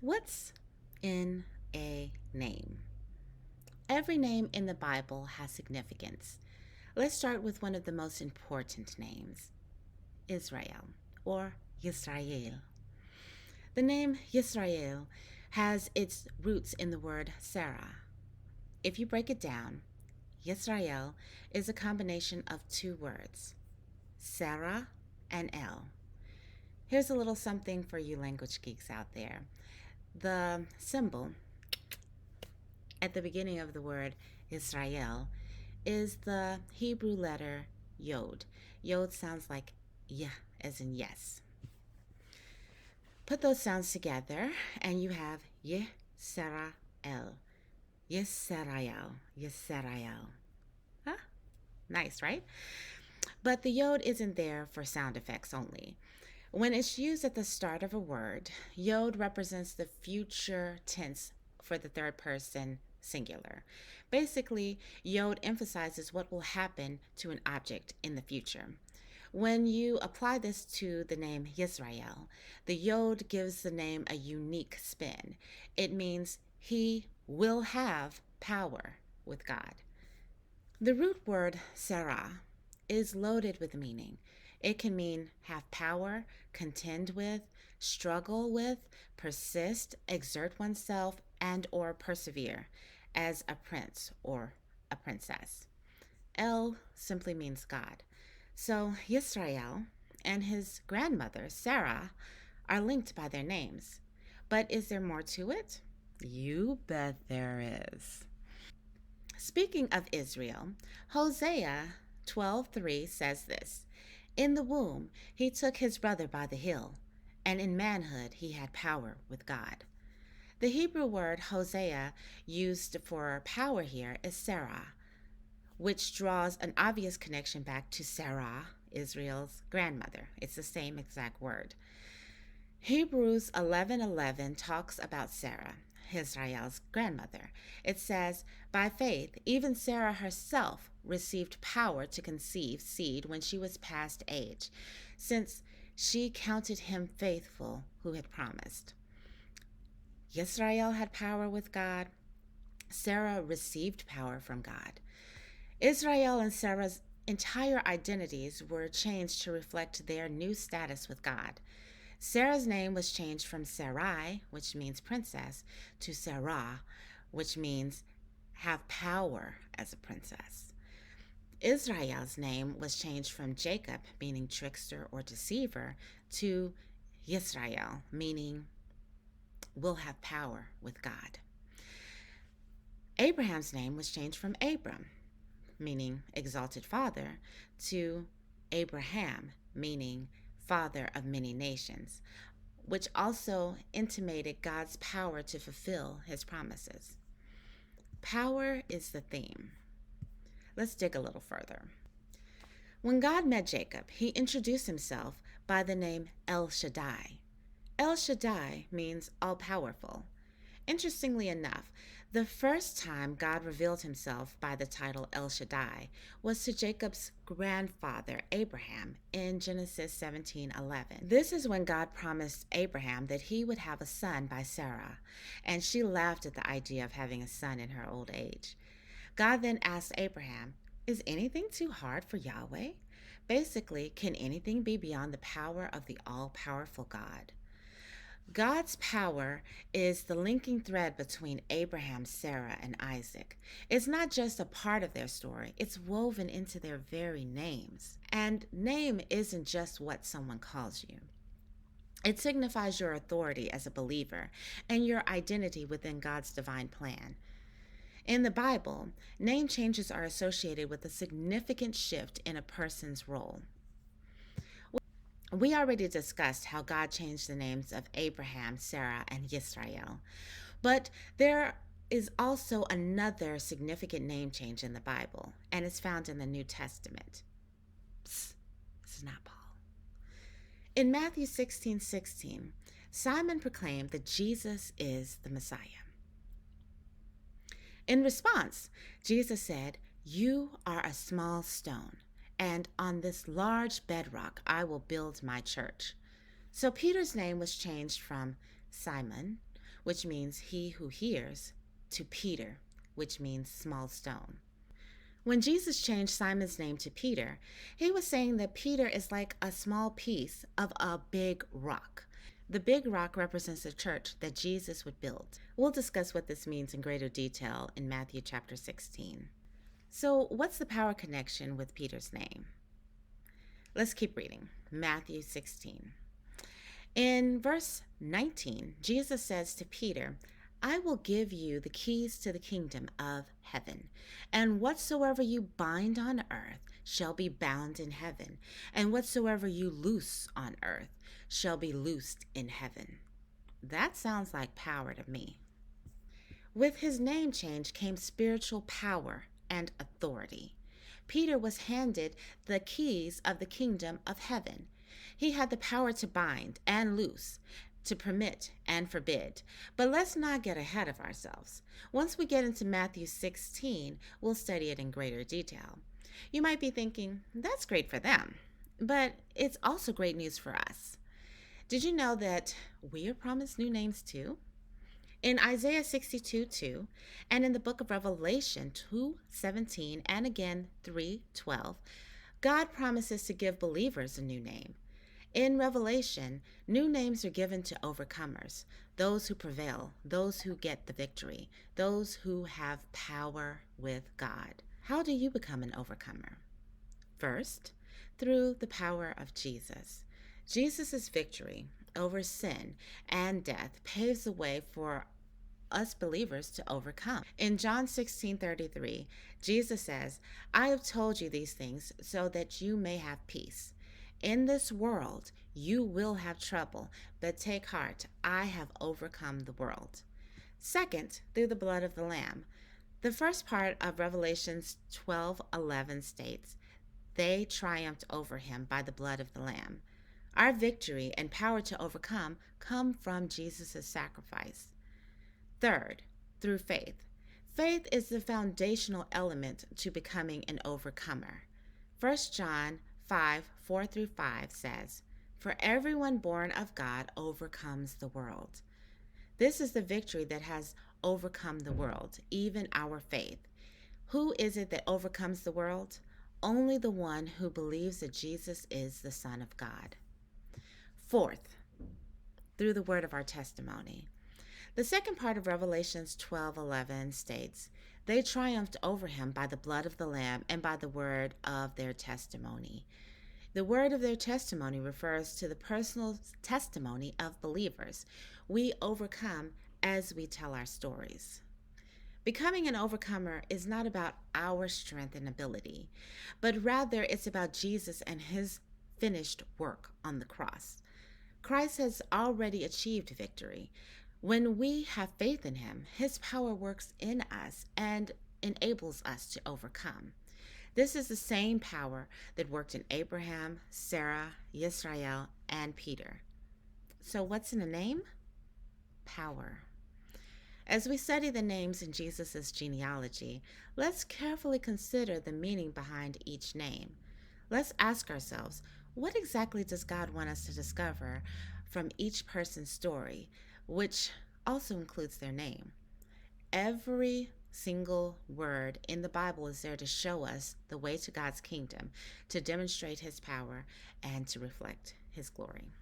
What's in a name? Every name in the Bible has significance. Let's start with one of the most important names, Israel, or Yisrael. The name Yisrael has its roots in the word Sarah. If you break it down, Yisrael is a combination of two words, Sarah and El. Here's a little something for you language geeks out there. The symbol at the beginning of the word Israel is the Hebrew letter Yod. Yod sounds like yeah, as in yes. Put those sounds together and you have Yisrael. Yisrael. Yisrael. Huh? Nice, right? But the Yod isn't there for sound effects only. When it's used at the start of a word, Yod represents the future tense for the third person singular. Basically, Yod emphasizes what will happen to an object in the future. When you apply this to the name Yisrael, the Yod gives the name a unique spin. It means he will have power with God. The root word Sarah is loaded with meaning. It can mean have power, contend with, struggle with, persist, exert oneself, and or persevere as a prince or a princess. El simply means God. So Yisrael and his grandmother, Sarah, are linked by their names. But is there more to it? You bet there is. Speaking of Israel, Hosea 12:3 says this: In the womb he took his brother by the heel, and in manhood he had power with God. The Hebrew word Hosea used for power here is Sarah, which draws an obvious connection back to Sarah, Israel's grandmother. It's the same exact word. Hebrews 11:11 talks about Sarah, Israel's grandmother. It says, "By faith, even Sarah herself received power to conceive seed when she was past age, since she counted him faithful who had promised." Israel had power with God. Sarah received power from God. Israel and Sarah's entire identities were changed to reflect their new status with God. Sarah's name was changed from Sarai, which means princess, to Sarah, which means have power as a princess. Israel's name was changed from Jacob, meaning trickster or deceiver, to Yisrael, meaning will have power with God. Abraham's name was changed from Abram, meaning exalted father, to Abraham, meaning father of many nations, which also intimated God's power to fulfill his promises. Power is the theme. Let's dig a little further. When God met Jacob, he introduced himself by the name El Shaddai. El Shaddai means all powerful. Interestingly enough, the first time God revealed himself by the title El Shaddai was to Jacob's grandfather Abraham in Genesis 17:11. This is when God promised Abraham that he would have a son by Sarah, and she laughed at the idea of having a son in her old age. God then asked Abraham, "Is anything too hard for Yahweh?" Basically, can anything be beyond the power of the all-powerful God? God's power is the linking thread between Abraham, Sarah, and Isaac. It's not just a part of their story, it's woven into their very names. And name isn't just what someone calls you, it signifies your authority as a believer and your identity within God's divine plan. In the Bible, name changes are associated with a significant shift in a person's role. We already discussed how God changed the names of Abraham, Sarah, and Yisrael. But there is also another significant name change in the Bible, and it's found in the New Testament. Psst, this is not Paul. In Matthew 16:16, Simon proclaimed that Jesus is the Messiah. In response, Jesus said, "You are a small stone, and on this large bedrock I will build my church." So Peter's name was changed from Simon, which means he who hears, to Peter, which means small stone. When Jesus changed Simon's name to Peter, he was saying that Peter is like a small piece of a big rock. The big rock represents the church that Jesus would build. We'll discuss what this means in greater detail in Matthew chapter 16. So, what's the power connection with Peter's name? Let's keep reading. Matthew 16. In verse 19, Jesus says to Peter, I will give you the keys to the kingdom of heaven, and whatsoever you bind on earth shall be bound in heaven, and whatsoever you loose on earth shall be loosed in heaven. That sounds like power to me. With his name change came spiritual power and authority. Peter was handed the keys of the kingdom of heaven. He had the power to bind and loose, to permit and forbid. But let's not get ahead of ourselves. Once we get into Matthew 16, we'll study it in greater detail. You might be thinking, that's great for them, but it's also great news for us. Did you know that we are promised new names too? In Isaiah 62:2, and in the book of Revelation 2:17, and again 3:12, God promises to give believers a new name. In Revelation, new names are given to overcomers, those who prevail, those who get the victory, those who have power with God. How do you become an overcomer? First, through the power of Jesus. Jesus' victory over sin and death paves the way for us believers to overcome. In John 16:33, Jesus says, I have told you these things so that you may have peace. In this world, you will have trouble, but take heart, I have overcome the world. Second, through the blood of the Lamb. The first part of Revelations 12:11 states, they triumphed over him by the blood of the Lamb. Our victory and power to overcome come from Jesus' sacrifice. Third, through faith. Faith is the foundational element to becoming an overcomer. 1 John 5:4-5 says, for everyone born of God overcomes the world. This is the victory that has overcome the world, even our faith. Who is it that overcomes the world? Only the one who believes that Jesus is the Son of God. Fourth, through the word of our testimony. The second part of Revelations 12:11 states, they triumphed over him by the blood of the Lamb and by the word of their testimony. The word of their testimony refers to the personal testimony of believers. We overcome as we tell our stories. Becoming an overcomer is not about our strength and ability, but rather it's about Jesus and his finished work on the cross. Christ has already achieved victory. When we have faith in him, his power works in us and enables us to overcome. This is the same power that worked in Abraham, Sarah, Yisrael, and Peter. So what's in a name? Power. As we study the names in Jesus' genealogy, let's carefully consider the meaning behind each name. Let's ask ourselves, what exactly does God want us to discover from each person's story, which also includes their name? Every single word in the Bible is there to show us the way to God's kingdom, to demonstrate his power, and to reflect his glory.